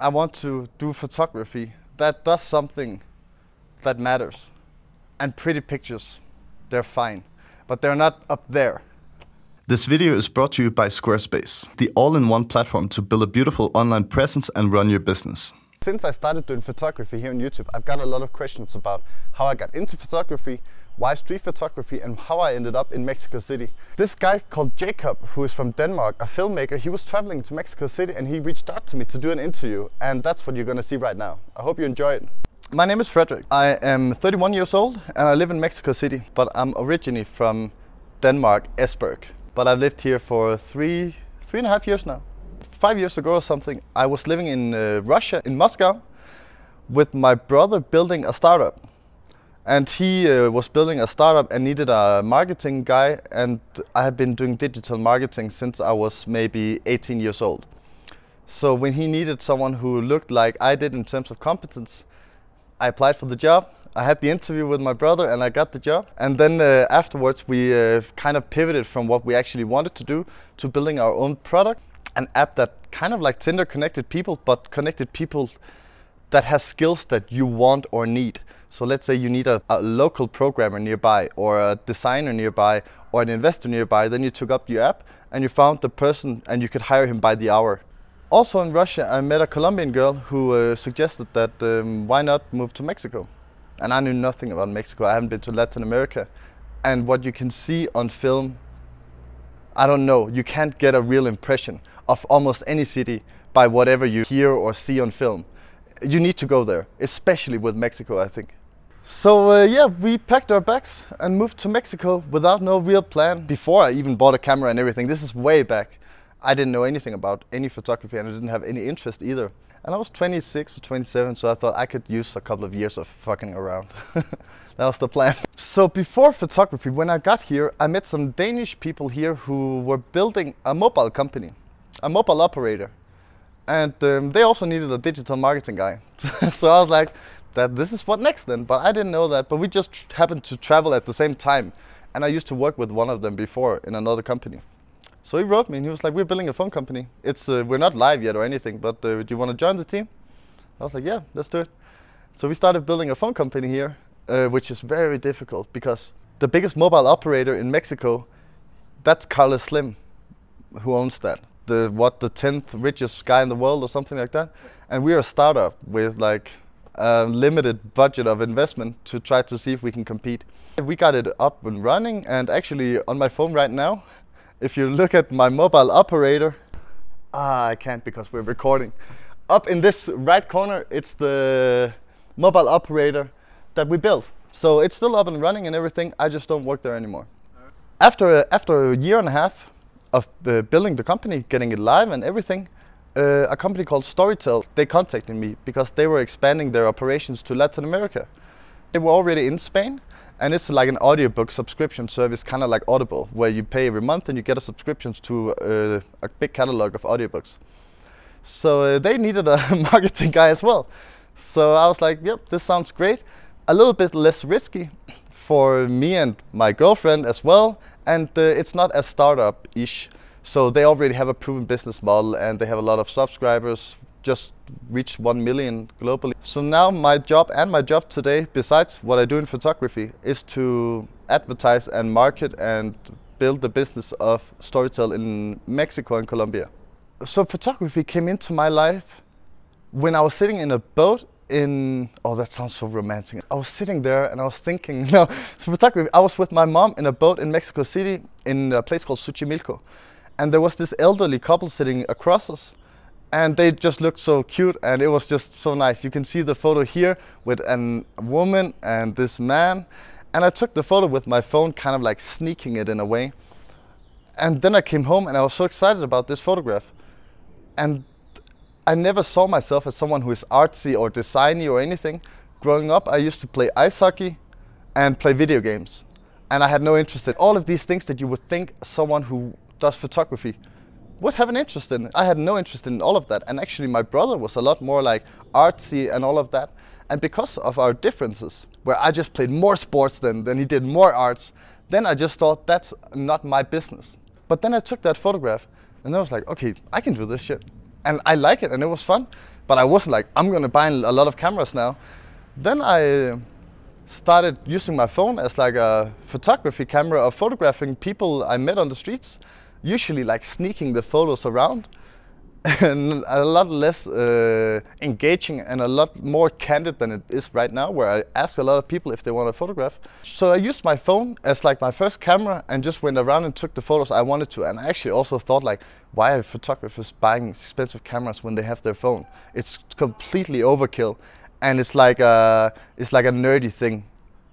I want to do photography that does something that matters. And pretty pictures, they're fine, but they're not up there. This video is brought to you by Squarespace, the all-in-one platform to build a beautiful online presence and run your business. Since I started doing photography here on YouTube, I've got a lot of questions about how I got into photography, why street photography, and how I ended up in Mexico City. This guy called Jacob, who is from Denmark, a filmmaker, he was traveling to Mexico City and he reached out to me to do an interview, and that's what you're gonna see right now. I hope you enjoy it. My name is Frederik. I am 31 years old and I live in Mexico City, but I'm originally from Denmark, Esbjerg. But I've lived here for three and a half years now. 5 years ago or something, I was living in Russia, in Moscow, with my brother building a startup. And he was building a startup and needed a marketing guy, and I have been doing digital marketing since I was maybe 18 years old. So when he needed someone who looked like I did in terms of competence, I applied for the job. I had the interview with my brother and I got the job. And then afterwards we kind of pivoted from what we actually wanted to do to building our own product. An app that kind of like Tinder connected people, but connected people that has skills that you want or need. So let's say you need a local programmer nearby, or a designer nearby, or an investor nearby. Then you took up your app and you found the person and you could hire him by the hour. Also in Russia, I met a Colombian girl who suggested that why not move to Mexico? And I knew nothing about Mexico. I haven't been to Latin America. And what you can see on film, I don't know, you can't get a real impression of almost any city by whatever you hear or see on film. You need to go there, especially with Mexico, I think. So yeah, we packed our bags and moved to Mexico without no real plan. Before I even bought a camera and everything, this is way back. I didn't know anything about any photography and I didn't have any interest either. And I was 26 or 27, so I thought I could use a couple of years of fucking around. That was the plan. So before photography, when I got here, I met some Danish people here who were building a mobile company, a mobile operator. And they also needed a digital marketing guy. So I was like, this is what next then, but I didn't know that. But we just happened to travel at the same time. And I used to work with one of them before in another company. So he wrote me and he was like, we're building a phone company. We're not live yet or anything, but do you want to join the team? I was like, yeah, let's do it. So we started building a phone company here, which is very difficult because the biggest mobile operator in Mexico, that's Carlos Slim, who owns that. The 10th richest guy in the world or something like that. And we're a startup with like a limited budget of investment to try to see if we can compete. We got it up and running, and actually on my phone right now, if you look at my mobile operator, I can't because we're recording. Up in this right corner, it's the mobile operator that we built. So it's still up and running and everything, I just don't work there anymore. After a year and a half of building the company, getting it live and everything, a company called Storytel, they contacted me because they were expanding their operations to Latin America. They were already in Spain. And it's like an audiobook subscription service, kind of like Audible, where you pay every month and you get a subscription to a big catalog of audiobooks. So they needed a marketing guy as well. So I was like, yep, this sounds great. A little bit less risky for me and my girlfriend as well. And it's not as startup-ish. So they already have a proven business model and they have a lot of subscribers, just reached 1 million globally. So now my job today, besides what I do in photography, is to advertise and market and build the business of Storytel in Mexico and Colombia. So photography came into my life when I was sitting in a boat in, oh that sounds so romantic. I was sitting there and I was thinking, no, so photography, I was with my mom in a boat in Mexico City in a place called Fujifilm. And there was this elderly couple sitting across us. And they just looked so cute and it was just so nice. You can see the photo here with a woman and this man. And I took the photo with my phone, kind of like sneaking it in a way. And then I came home and I was so excited about this photograph. And I never saw myself as someone who is artsy or designy or anything. Growing up, I used to play ice hockey and play video games. And I had no interest in all of these things that you would think someone who does photography would have an interest in. I had no interest in all of that, and actually my brother was a lot more like artsy and all of that. And because of our differences, where I just played more sports than he did more arts, then I just thought that's not my business. But then I took that photograph and I was like, okay, I can do this shit. And I like it and it was fun. but I wasn't like, I'm gonna buy a lot of cameras now. Then I started using my phone as like a photography camera of photographing people I met on the streets, usually like sneaking the photos around, and a lot less engaging and a lot more candid than it is right now, where I ask a lot of people if they want to photograph. So I used my phone as like my first camera and just went around and took the photos I wanted to. And I actually also thought like, why are photographers buying expensive cameras when they have their phone? It's completely overkill, and it's like a nerdy thing,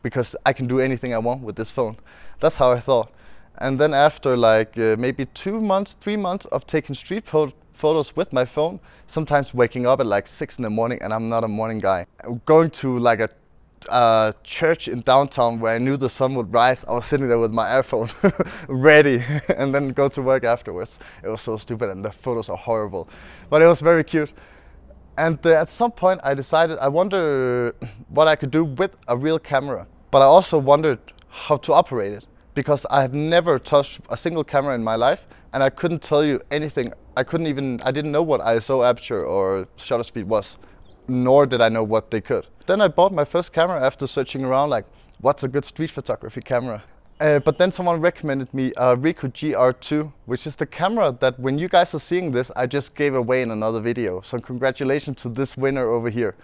because I can do anything I want with this phone. That's how I thought. And then after like maybe 2 months, 3 months of taking street photos with my phone, sometimes waking up at like 6 in the morning, and I'm not a morning guy. Going to like a church in downtown where I knew the sun would rise, I was sitting there with my iPhone ready, and then go to work afterwards. It was so stupid, and the photos are horrible, but it was very cute. And at some point I decided I wonder what I could do with a real camera, but I also wondered how to operate it, because I have never touched a single camera in my life, and I couldn't tell you anything. I didn't know what ISO aperture or shutter speed was, nor did I know what they could. Then I bought my first camera after searching around like, what's a good street photography camera? But then someone recommended me a Ricoh GR2, which is the camera that when you guys are seeing this, I just gave away in another video. So congratulations to this winner over here.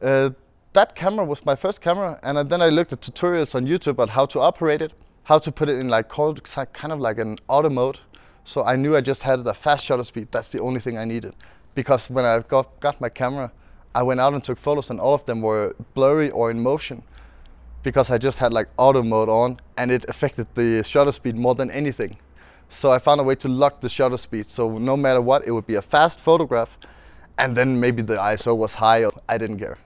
That camera was my first camera, and then I looked at tutorials on YouTube on how to operate it, how to put it in like kind of like an auto mode. So I knew I just had a fast shutter speed. That's the only thing I needed. Because when I got my camera, I went out and took photos, and all of them were blurry or in motion, because I just had like auto mode on, and it affected the shutter speed more than anything. So I found a way to lock the shutter speed, so no matter what, it would be a fast photograph, and then maybe the ISO was high, I didn't care.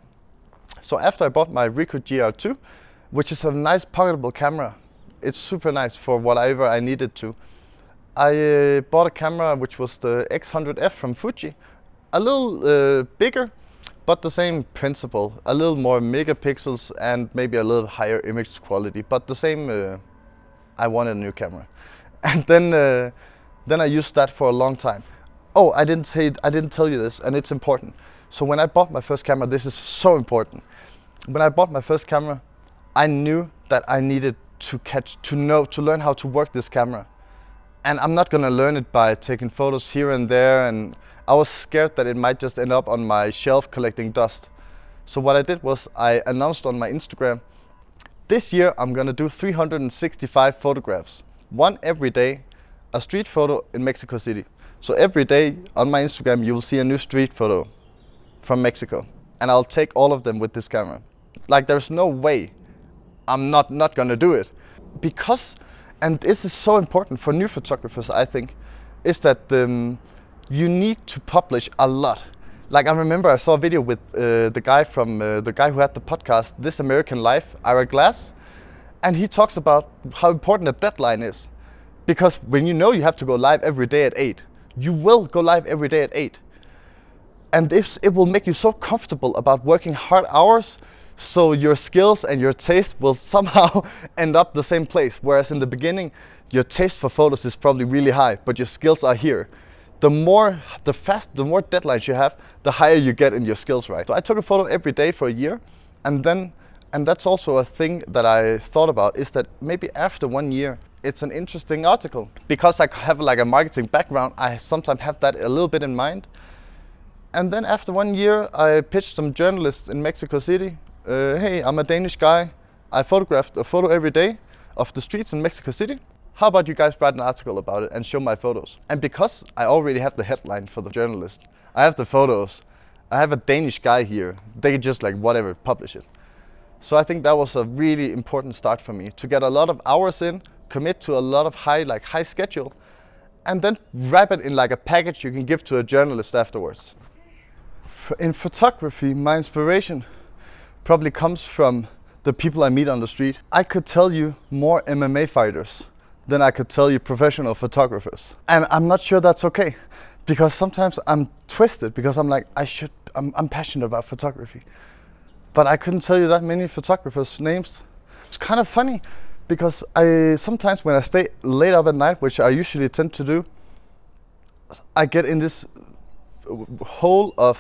So after I bought my Ricoh GR2, which is a nice pocketable camera, it's super nice for whatever I needed to. I bought a camera which was the X100F from Fuji, a little bigger, but the same principle, a little more megapixels and maybe a little higher image quality, but the same. I wanted a new camera, and then I used that for a long time. Oh, I didn't tell you this, and it's important. So when I bought my first camera, this is so important. When I bought my first camera, I knew that I needed to learn how to work this camera. And I'm not gonna learn it by taking photos here and there, and I was scared that it might just end up on my shelf collecting dust. So what I did was I announced on my Instagram, this year I'm gonna do 365 photographs, one every day, a street photo in Mexico City. So every day on my Instagram you will see a new street photo from Mexico, and I'll take all of them with this camera. Like, there's no way I'm not gonna do it, because, and this is so important for new photographers, I think, is that you need to publish a lot. Like, I remember I saw a video with the guy who had the podcast This American Life, Ira Glass, and he talks about how important a deadline is, because when you know you have to go live every day at 8, you will go live every day at 8, and it will make you so comfortable about working hard hours. So your skills and your taste will somehow end up the same place. Whereas in the beginning, your taste for photos is probably really high, but your skills are here. The more deadlines you have, the higher you get in your skills, right? So I took a photo every day for a year, and that's also a thing that I thought about, is that maybe after 1 year, it's an interesting article. Because I have like a marketing background, I sometimes have that a little bit in mind. And then after 1 year, I pitched some journalists in Mexico City. Hey, I'm a Danish guy. I photographed a photo every day of the streets in Mexico City. How about you guys write an article about it and show my photos? And because I already have the headline for the journalist, I have the photos, I have a Danish guy here, they could just like whatever, publish it. So I think that was a really important start for me, to get a lot of hours in, commit to a lot of high schedule, and then wrap it in like a package you can give to a journalist afterwards. In photography, my inspiration probably comes from the people I meet on the street. I could tell you more MMA fighters than I could tell you professional photographers. And I'm not sure that's okay, because sometimes I'm twisted, because I'm like, I'm passionate about photography, but I couldn't tell you that many photographers' names. It's kind of funny, because sometimes when I stay late up at night, which I usually tend to do, I get in this hole of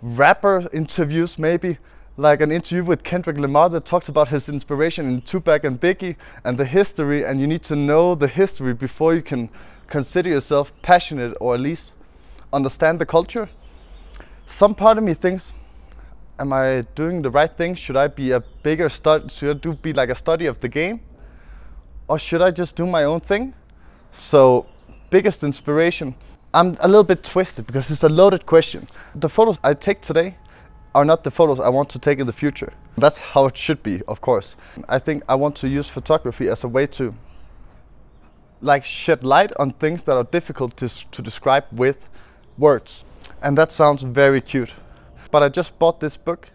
rapper interviews, maybe like an interview with Kendrick Lamar that talks about his inspiration in Tupac and Biggie and the history, and you need to know the history before you can consider yourself passionate or at least understand the culture. Some part of me thinks, am I doing the right thing? Should I be a bigger study? Should I be like a study of the game? Or should I just do my own thing? So, biggest inspiration. I'm a little bit twisted because it's a loaded question. The photos I take today are not the photos I want to take in the future. That's how it should be, of course. I think I want to use photography as a way to like shed light on things that are difficult to describe with words. And that sounds very cute. But I just bought this book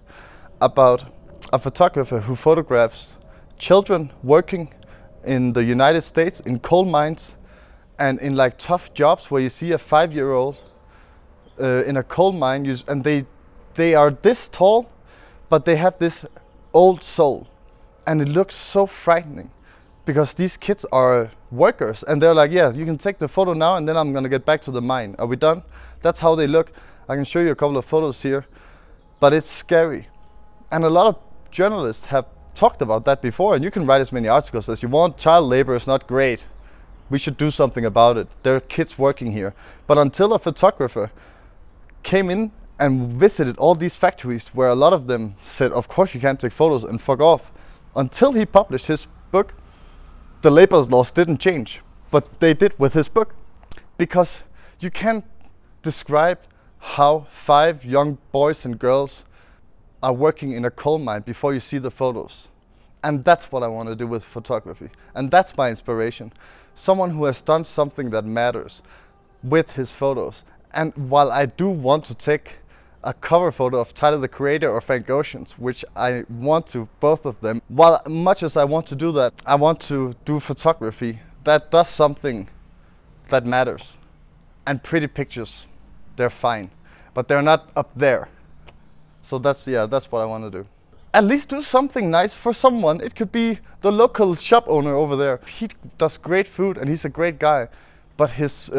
about a photographer who photographs children working in the United States in coal mines and in like tough jobs where you see a 5-year-old in a coal mine and they are this tall, but they have this old soul, and it looks so frightening because these kids are workers and they're like, yeah, you can take the photo now and then I'm gonna get back to the mine. Are we done? That's how they look. I can show you a couple of photos here, but it's scary. And a lot of journalists have talked about that before, and you can write as many articles as you want. Child labor is not great. We should do something about it. There are kids working here. But until a photographer came in and visited all these factories where a lot of them said, of course you can't take photos and fuck off. Until he published his book, the labor laws didn't change, but they did with his book. Because you can't describe how 5 young boys and girls are working in a coal mine before you see the photos. And that's what I want to do with photography. And that's my inspiration. Someone who has done something that matters with his photos. And while I do want to take a cover photo of Tyler the Creator or Frank Ocean's, which I want to, both of them, while much as I want to do that, I want to do photography that does something that matters. And pretty pictures, they're fine, but they're not up there. So that's what I want to do. At least do something nice for someone. It could be the local shop owner over there. He does great food and he's a great guy, but his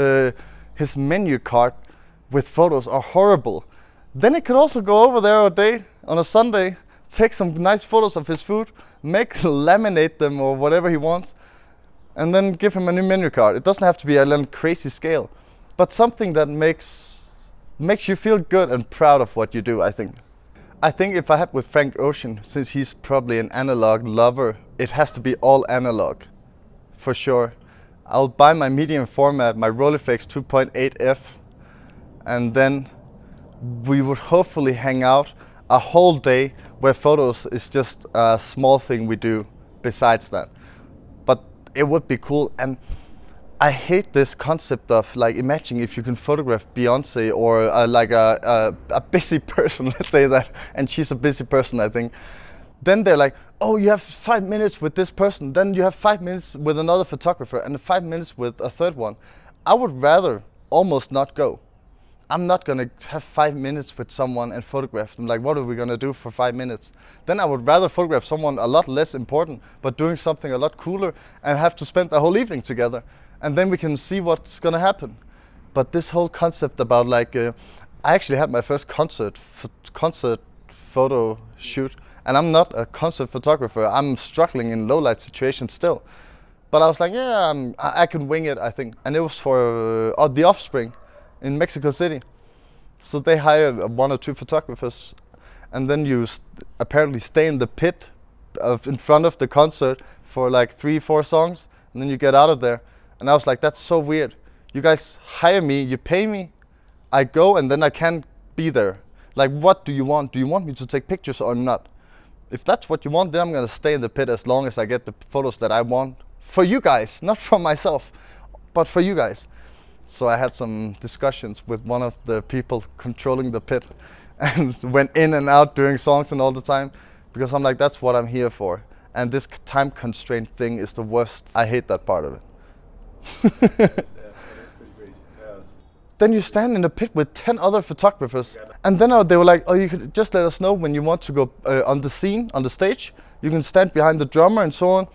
menu card with photos are horrible. Then it could also go over there a day on a Sunday, take some nice photos of his food, laminate them or whatever he wants, and then give him a new menu card. It doesn't have to be a little crazy scale, but something that makes you feel good and proud of what you do, I think. I think if I had with Frank Ocean, since he's probably an analog lover, it has to be all analog, for sure. I'll buy my medium format, my Rolleiflex 2.8F, and then we would hopefully hang out a whole day where photos is just a small thing we do besides that. But it would be cool, and I hate this concept of like, imagine if you can photograph Beyonce or like a busy person, let's say that, and she's a busy person, I think. Then they're like, oh, you have 5 minutes with this person, then you have 5 minutes with another photographer and 5 minutes with a third one. I would rather almost not go. I'm not gonna have 5 minutes with someone and photograph them. Like, what are we gonna do for 5 minutes? Then I would rather photograph someone a lot less important, but doing something a lot cooler and have to spend the whole evening together. And then we can see what's gonna happen. But this whole concept about like, I actually had my first concert photo shoot, and I'm not a concert photographer. I'm struggling in low light situations still. But I was like, yeah, I can wing it, I think. And it was for The Offspring in Mexico City. So they hired 1 or 2 photographers, and then you apparently stay in the pit in front of the concert for like 3-4 songs, and then you get out of there. And I was like, that's so weird. You guys hire me, you pay me, I go, and then I can't be there. Like, what do you want? Do you want me to take pictures or not? If that's what you want, then I'm gonna stay in the pit as long as I get the photos that I want. For you guys, not for myself, but for you guys. So I had some discussions with one of the people controlling the pit and went in and out during songs and all the time, because I'm like, that's what I'm here for. And this time constraint thing is the worst. I hate that part of it. Then you stand in the pit with 10 other photographers, and then they were like, oh, you could just let us know when you want to go on the scene, on the stage. You can stand behind the drummer and so on.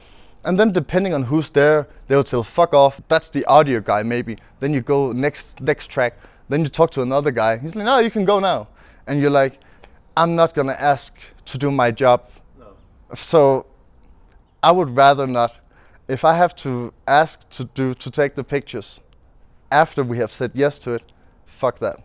And then depending on who's there, they'll tell fuck off. That's the audio guy maybe. Then you go next track. Then you talk to another guy. He's like, no, you can go now. and you're like, I'm not gonna ask to do my job. No. So I would rather not. If I have to ask to take the pictures after we have said yes to it, fuck that.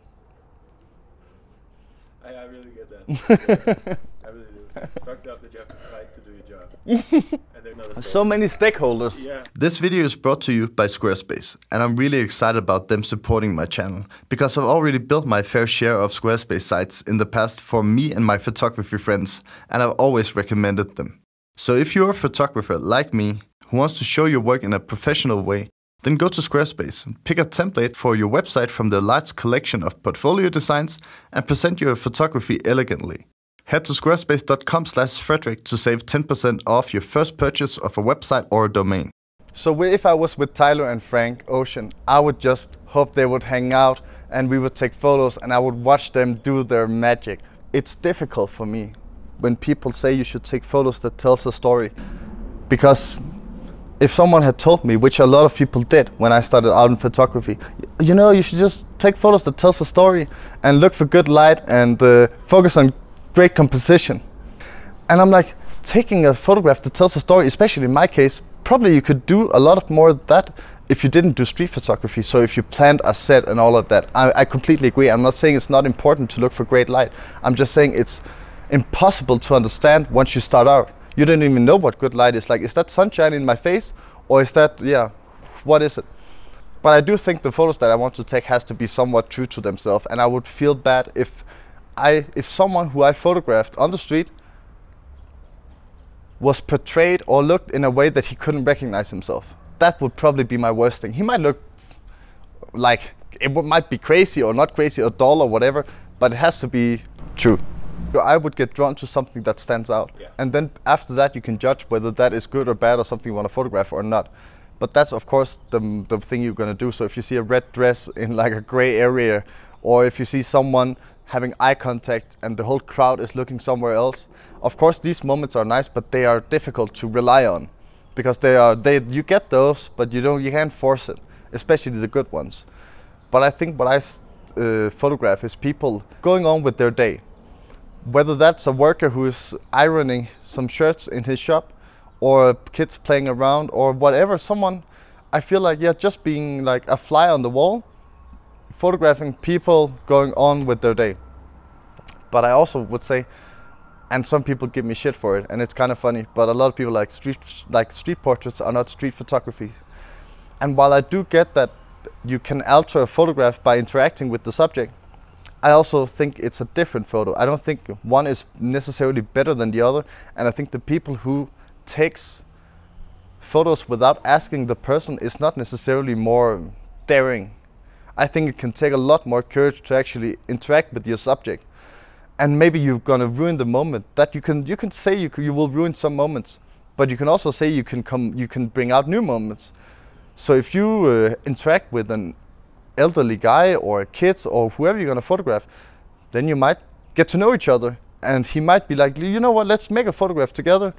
I really get that. I really do. It's fucked up that you have to fight to do your job. And they're not So many stakeholders. Yeah. This video is brought to you by Squarespace, and I'm really excited about them supporting my channel, because I've already built my fair share of Squarespace sites in the past for me and my photography friends, and I've always recommended them. So if you're a photographer like me, who wants to show your work in a professional way, then go to Squarespace, pick a template for your website from the large collection of portfolio designs, and present your photography elegantly. Head to squarespace.com/Frederik to save 10% off your first purchase of a website or a domain. So if I was with Tyler and Frank Ocean, I would just hope they would hang out and we would take photos and I would watch them do their magic. It's difficult for me when people say you should take photos that tells a story, because if someone had told me, which a lot of people did when I started out in photography, you know, you should just take photos that tells a story and look for good light and focus on great composition. And I'm like, taking a photograph that tells a story, especially in my case, probably you could do a lot more of that if you didn't do street photography. So if you planned a set and all of that, I completely agree. I'm not saying it's not important to look for great light. I'm just saying it's impossible to understand once you start out. You don't even know what good light is. Like, is that sunshine in my face? Or is that, yeah, what is it? But I do think the photos that I want to take has to be somewhat true to themselves. And I would feel bad if someone who I photographed on the street was portrayed or looked in a way that he couldn't recognize himself. That would probably be my worst thing. He might look like, might be crazy or not crazy or dull or whatever, but it has to be true. I would get drawn to something that stands out. Yeah. And then after that you can judge whether that is good or bad or something you want to photograph or not. But that's of course the thing you're going to do. So if you see a red dress in like a gray area, or if you see someone having eye contact and the whole crowd is looking somewhere else, of course these moments are nice, but they are difficult to rely on, because you get those, but you can't force it, especially the good ones. But I think what I photograph is people going on with their day. Whether that's a worker who is ironing some shirts in his shop, or kids playing around, or whatever, someone, I feel like, yeah, just being like a fly on the wall, photographing people going on with their day. But I also would say, and some people give me shit for it, and it's kind of funny, but a lot of people like street portraits are not street photography. And while I do get that you can alter a photograph by interacting with the subject, I also think it's a different photo. I don't think one is necessarily better than the other, and I think the people who takes photos without asking the person is not necessarily more daring. I think it can take a lot more courage to actually interact with your subject, and maybe you're gonna ruin the moment. That you can say you will ruin some moments, but you can also say you can bring out new moments. So if you interact with an elderly guy or kids or whoever you're gonna photograph, then you might get to know each other, and he might be like, you know what, let's make a photograph together.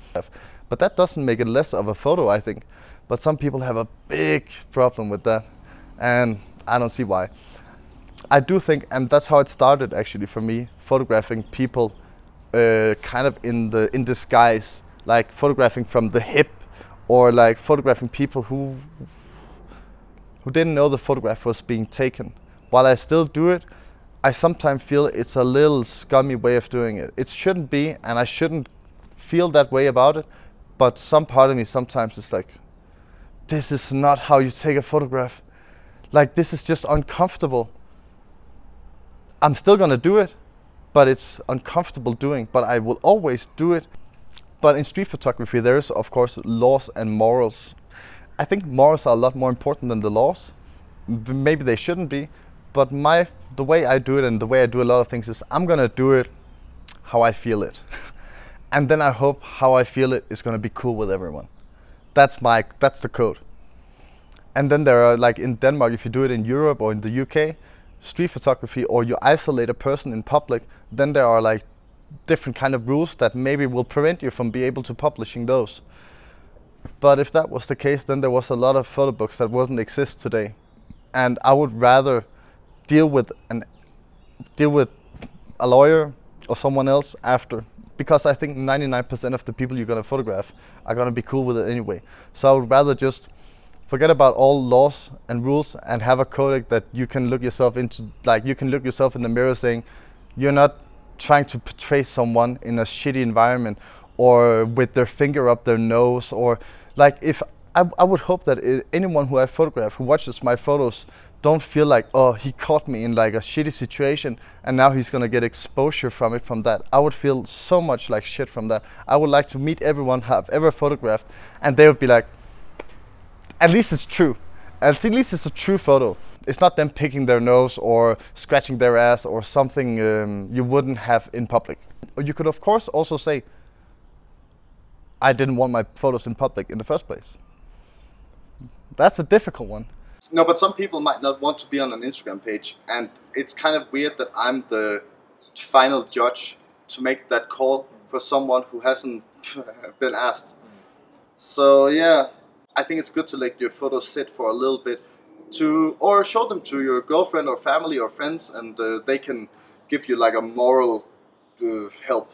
But that doesn't make it less of a photo, I think. But some people have a big problem with that, and I don't see why. I do think, and that's how it started actually for me, photographing people kind of in disguise, like photographing from the hip, or like photographing people who didn't know the photograph was being taken. While I still do it, I sometimes feel it's a little scummy way of doing it. It shouldn't be, and I shouldn't feel that way about it, but some part of me sometimes is like, this is not how you take a photograph. Like, this is just uncomfortable. I'm still gonna do it, but it's uncomfortable doing, but I will always do it. But in street photography, there is of course laws and morals. I think morals are a lot more important than the laws. Maybe they shouldn't be, but the way I do it and the way I do a lot of things is I'm gonna do it how I feel it. And then I hope how I feel it is gonna be cool with everyone. That's the code. And then there are, like in Denmark, if you do it in Europe or in the UK, street photography, or you isolate a person in public, then there are like different kind of rules that maybe will prevent you from being able to publishing those. But if that was the case, then there was a lot of photo books that wouldn't exist today. And I would rather deal with a lawyer or someone else after, because I think 99% of the people you're gonna photograph are gonna be cool with it anyway. So I would rather just forget about all laws and rules and have a codec that you can look yourself into, like you can look yourself in the mirror saying you're not trying to portray someone in a shitty environment or with their finger up their nose, or like if I would hope that anyone who I photograph who watches my photos don't feel like, oh, he caught me in like a shitty situation and now he's gonna get exposure from it from that. I would feel so much like shit from that. I would like to meet everyone I've ever photographed and they would be like, at least it's true. At least it's a true photo. It's not them picking their nose or scratching their ass or something you wouldn't have in public. Or you could of course also say, I didn't want my photos in public in the first place. That's a difficult one. No, but some people might not want to be on an Instagram page, and it's kind of weird that I'm the final judge to make that call for someone who hasn't been asked. So yeah, I think it's good to let your photos sit for a little bit, or show them to your girlfriend or family or friends, and they can give you like a moral help.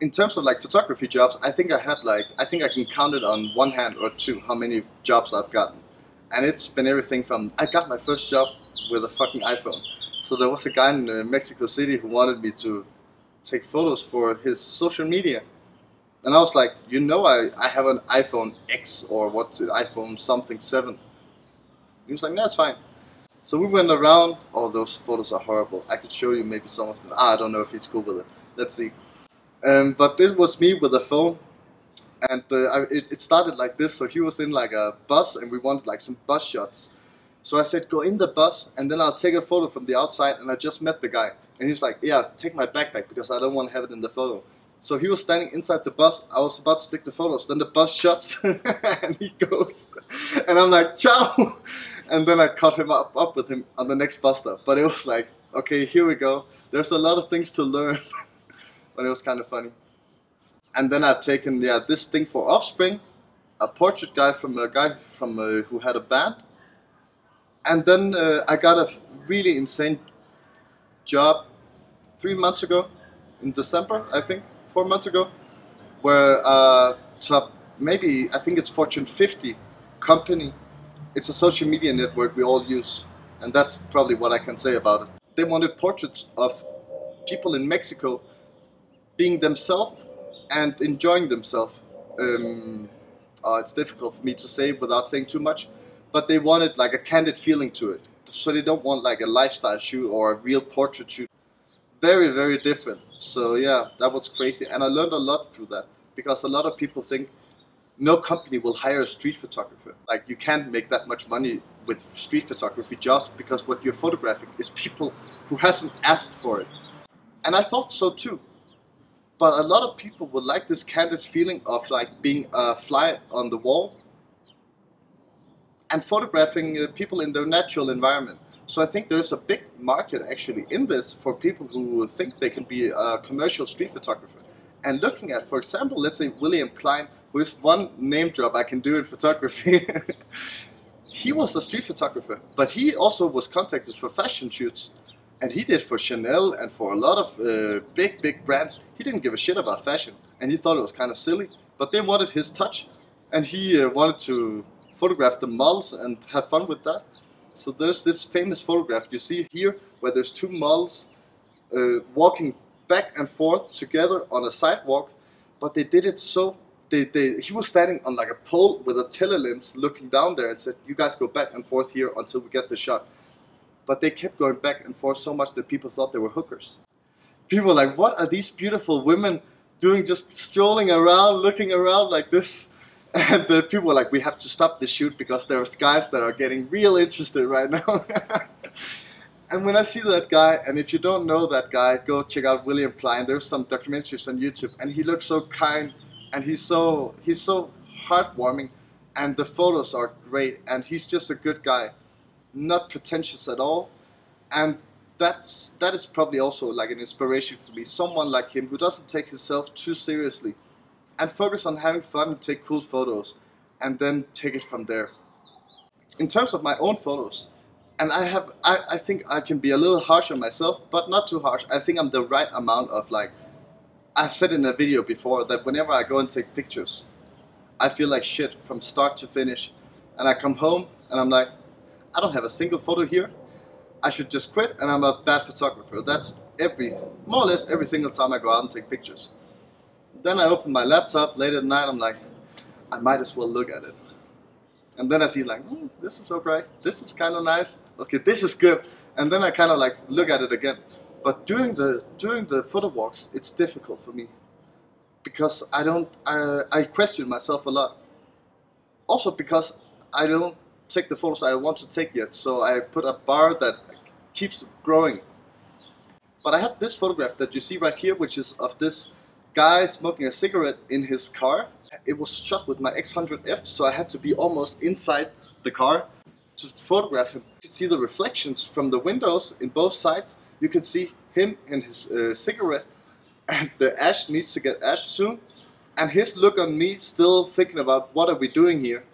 In terms of like photography jobs, I think I can count it on one hand or two how many jobs I've gotten. And it's been everything from, I got my first job with a fucking iPhone. So there was a guy in Mexico City who wanted me to take photos for his social media. And I was like, you know, I have an iPhone X or what's it, iPhone something 7. He was like, no, it's fine. So we went around. Oh, those photos are horrible. I could show you maybe some of them. I don't know if he's cool with it. Let's see. But this was me with a phone. And it started like this. So he was in like a bus and we wanted like some bus shots. So I said, go in the bus and then I'll take a photo from the outside. And I just met the guy. And he was like, yeah, take my backpack because I don't want to have it in the photo. So he was standing inside the bus. I was about to take the photos. Then the bus shuts and he goes. And I'm like, ciao. And then I caught him up with him on the next bus stop. But it was like, okay, here we go. There's a lot of things to learn. But it was kind of funny. And then I've taken this thing for Offspring, a portrait guy from who had a band. And then I got a really insane job 3 months ago, in December, I think, 4 months ago, where top, maybe, I think it's Fortune 50 company. It's a social media network we all use. And that's probably what I can say about it. They wanted portraits of people in Mexico being themselves and enjoying themselves. It's difficult for me to say without saying too much, but they wanted like a candid feeling to it. So they don't want like a lifestyle shoot or a real portrait shoot. Very, very different. So yeah, that was crazy. And I learned a lot through that, because a lot of people think no company will hire a street photographer. Like, you can't make that much money with street photography jobs because what you're photographing is people who hasn't asked for it. And I thought so too. But a lot of people would like this candid feeling of like being a fly on the wall and photographing people in their natural environment. So I think there's a big market actually in this for people who think they can be a commercial street photographer. And looking at, for example, let's say William Klein, who is one name drop I can do in photography. He was a street photographer, but he also was contacted for fashion shoots. And he did for Chanel and for a lot of big brands. He didn't give a shit about fashion, and he thought it was kind of silly, but they wanted his touch, and he wanted to photograph the models and have fun with that. So there's this famous photograph you see here where there's two models walking back and forth together on a sidewalk, but they did it so he was standing on like a pole with a telelens looking down there and said, you guys go back and forth here until we get the shot. But they kept going back and forth so much that people thought they were hookers. People were like, what are these beautiful women doing, just strolling around, looking around like this? And the people were like, we have to stop the shoot because there's guys that are getting real interested right now. And when I see that guy, and if you don't know that guy, go check out William Klein. There's some documentaries on YouTube, and he looks so kind, and he's so heartwarming, and the photos are great, and he's just a good guy. Not pretentious at all, and that is probably also like an inspiration for me. Someone like him who doesn't take himself too seriously and focus on having fun and take cool photos and then take it from there. In terms of my own photos, And I think I can be a little harsh on myself, but not too harsh. I think I'm the right amount of like, I said in a video before that whenever I go and take pictures, I feel like shit from start to finish. And I come home and I'm like, I don't have a single photo here. I should just quit and I'm a bad photographer. That's more or less every single time I go out and take pictures. Then I open my laptop late at night, I'm like, I might as well look at it. And then I see like, this is alright, this is kind of nice, okay, this is good. And then I kind of like look at it again. But during the photo walks, it's difficult for me. Because I question myself a lot. Also because I don't take the photos I want to take yet. So I put a bar that keeps growing. But I have this photograph that you see right here, which is of this guy smoking a cigarette in his car. It was shot with my X100F, so I had to be almost inside the car to photograph him. You can see the reflections from the windows in both sides. You can see him and his cigarette, and the ash needs to get ashed soon. And his look on me, still thinking about what are we doing here.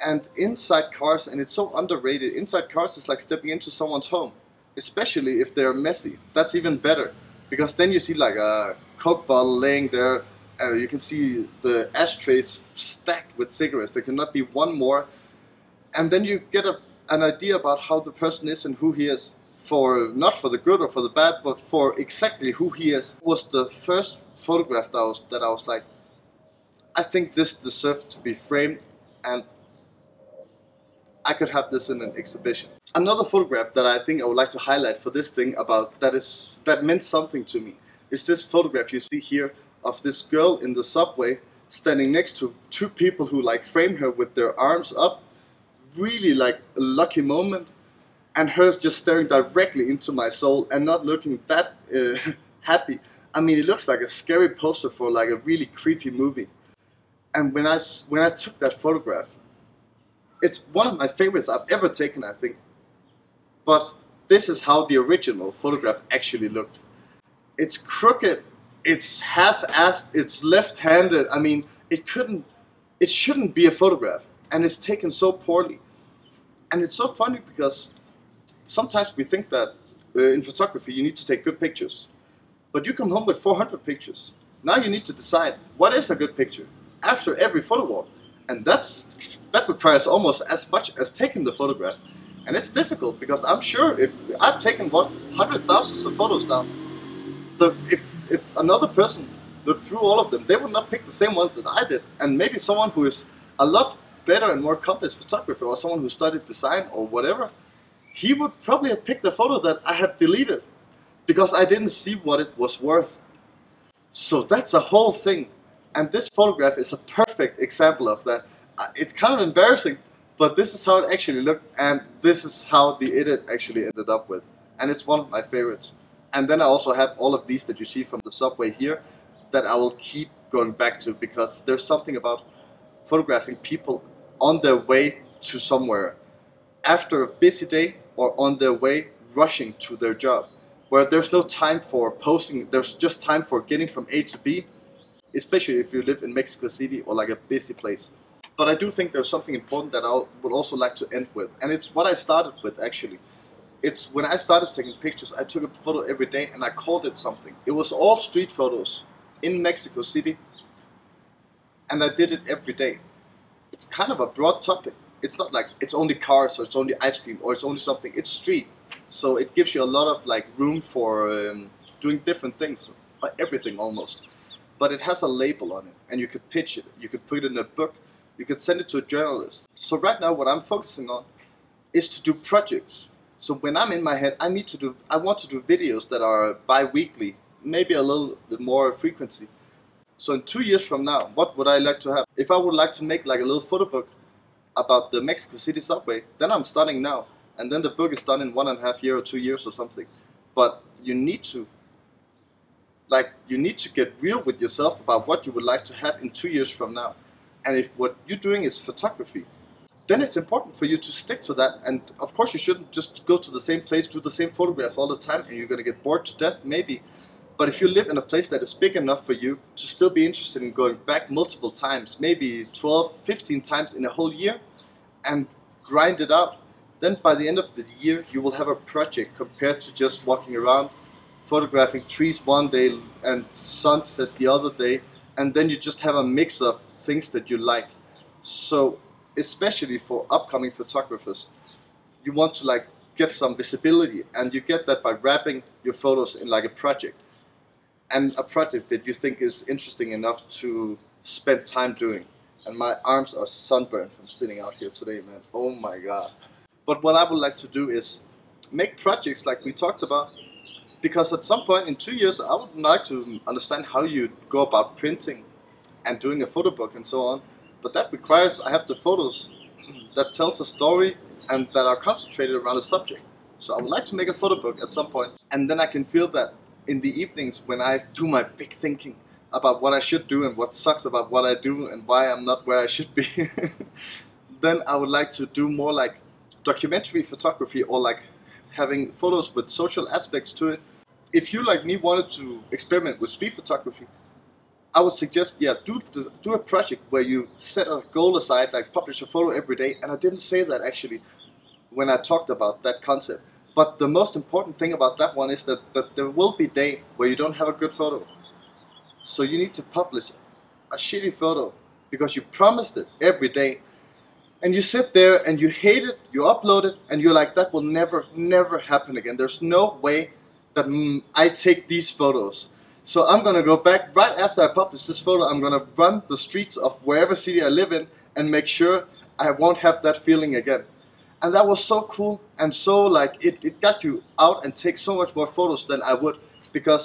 And inside cars, and it's so underrated, inside cars is like stepping into someone's home. Especially if they're messy. That's even better. Because then you see like a Coke bottle laying there. You can see the ashtrays stacked with cigarettes. There cannot be one more. And then you get an idea about how the person is and who he is. Not for the good or for the bad, but for exactly who he is. It was the first photograph that I was like, I think this deserves to be framed and I could have this in an exhibition. Another photograph that I think I would like to highlight for this thing about that meant something to me is this photograph you see here of this girl in the subway standing next to two people who like frame her with their arms up. Really like a lucky moment. And her just staring directly into my soul and not looking that happy. I mean, it looks like a scary poster for like a really creepy movie. And when I took that photograph, it's one of my favorites I've ever taken, I think. But this is how the original photograph actually looked. It's crooked, it's half-assed, it's left-handed. I mean, it shouldn't be a photograph. And it's taken so poorly. And it's so funny because sometimes we think that in photography you need to take good pictures. But you come home with 400 pictures. Now you need to decide what is a good picture after every photo walk. And that requires almost as much as taking the photograph. And it's difficult because I'm sure if I've taken hundred thousands of photos now, if another person looked through all of them, they would not pick the same ones that I did. And maybe someone who is a lot better and more accomplished photographer, or someone who studied design or whatever, he would probably have picked a photo that I have deleted because I didn't see what it was worth. So that's a whole thing. And this photograph is a perfect example of that. It's kind of embarrassing, but this is how it actually looked, and this is how the edit actually ended up with. And it's one of my favorites. And then I also have all of these that you see from the subway here that I will keep going back to, because there's something about photographing people on their way to somewhere after a busy day or on their way rushing to their job, where there's no time for posing, there's just time for getting from A to B, especially if you live in Mexico City or like a busy place. But I do think there's something important that I would also like to end with, and it's what I started with actually. It's when I started taking pictures, I took a photo every day and I called it something. It was all street photos in Mexico City, and I did it every day. It's kind of a broad topic. It's not like it's only cars or it's only ice cream or it's only something. It's street, so it gives you a lot of like room for doing different things, everything almost. But it has a label on it, and you could pitch it. You could put it in a book. You could send it to a journalist. So right now, what I'm focusing on is to do projects. So when I'm in my head, I want to do videos that are bi-weekly, maybe a little bit more frequency. So in 2 years from now, what would I like to have? If I would like to make like a little photo book about the Mexico City subway, then I'm starting now. And then the book is done in 1.5 years or 2 years or something. But you need to get real with yourself about what you would like to have in 2 years from now. And if what you're doing is photography, then it's important for you to stick to that. And of course you shouldn't just go to the same place, do the same photograph all the time, and you're going to get bored to death, maybe. But if you live in a place that is big enough for you to still be interested in going back multiple times, maybe 12, 15 times in a whole year, and grind it out, then by the end of the year you will have a project compared to just walking around photographing trees one day and sunset the other day, and then you just have a mix of things that you like. So especially for upcoming photographers, you want to like get some visibility, and you get that by wrapping your photos in like a project, and a project that you think is interesting enough to spend time doing. And my arms are sunburned from sitting out here today, man. Oh my god. But what I would like to do is make projects like we talked about, because at some point in 2 years I would like to understand how you go about printing and doing a photo book and so on. But that requires I have the photos that tells a story and that are concentrated around a subject. So I would like to make a photo book at some point, and then I can feel that in the evenings when I do my big thinking about what I should do and what sucks about what I do and why I'm not where I should be. Then I would like to do more like documentary photography, or like having photos with social aspects to it. If you like me wanted to experiment with street photography, I would suggest, yeah, do a project where you set a goal aside, like publish a photo every day. And I didn't say that actually when I talked about that concept. But the most important thing about that one is that there will be a day where you don't have a good photo. So you need to publish a shitty photo because you promised it every day. And you sit there and you hate it, you upload it, and you're like, that will never happen again. There's no way that I take these photos. So I'm gonna go back right after I publish this photo. I'm gonna run the streets of wherever city I live in and make sure I won't have that feeling again. And that was so cool, and so like it got you out and take so much more photos than I would, because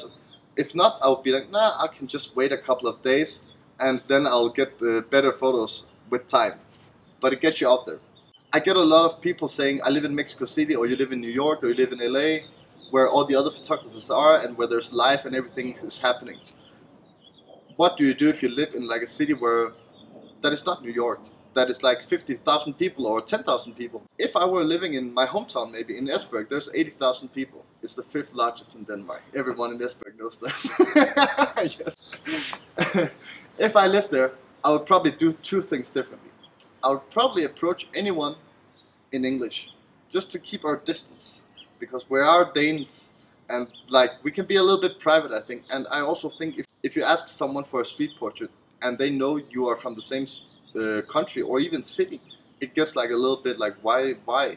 if not, I would be like, nah, I can just wait a couple of days and then I'll get better photos with time. But it gets you out there. I get a lot of people saying, I live in Mexico City, or you live in New York, or you live in LA, where all the other photographers are and where there's life and everything is happening. What do you do if you live in like a city where that is not New York, that is like 50,000 people or 10,000 people? If I were living in my hometown, maybe in Esbjerg, there's 80,000 people. It's the 5th largest in Denmark. Everyone in Esbjerg knows that. Yes. If I lived there, I would probably do 2 things differently. I would probably approach anyone in English, just to keep our distance, because we are Danes, and like we can be a little bit private, I think. And I also think if you ask someone for a street portrait and they know you are from the same country or even city, it gets like a little bit like why?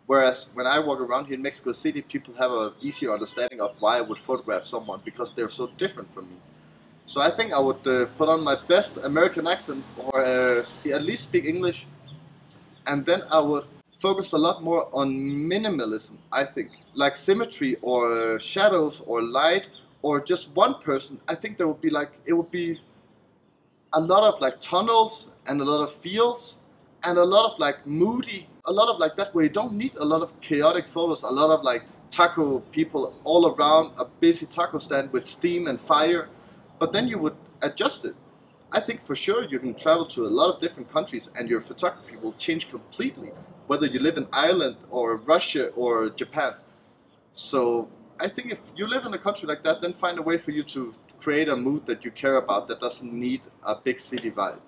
Whereas when I walk around here in Mexico City, people have an easier understanding of why I would photograph someone, because they're so different from me. So I think I would put on my best American accent, or at least speak English, and then I would focus a lot more on minimalism, I think, like symmetry or shadows or light or just one person. I think there would be like, it would be a lot of like tunnels and a lot of fields and a lot of like moody, a lot of like that, where you don't need a lot of chaotic photos, a lot of like taco people all around a busy taco stand with steam and fire. But then you would adjust it. I think for sure you can travel to a lot of different countries and your photography will change completely, whether you live in Ireland or Russia or Japan. So I think if you live in a country like that, then find a way for you to create a mood that you care about that doesn't need a big city vibe.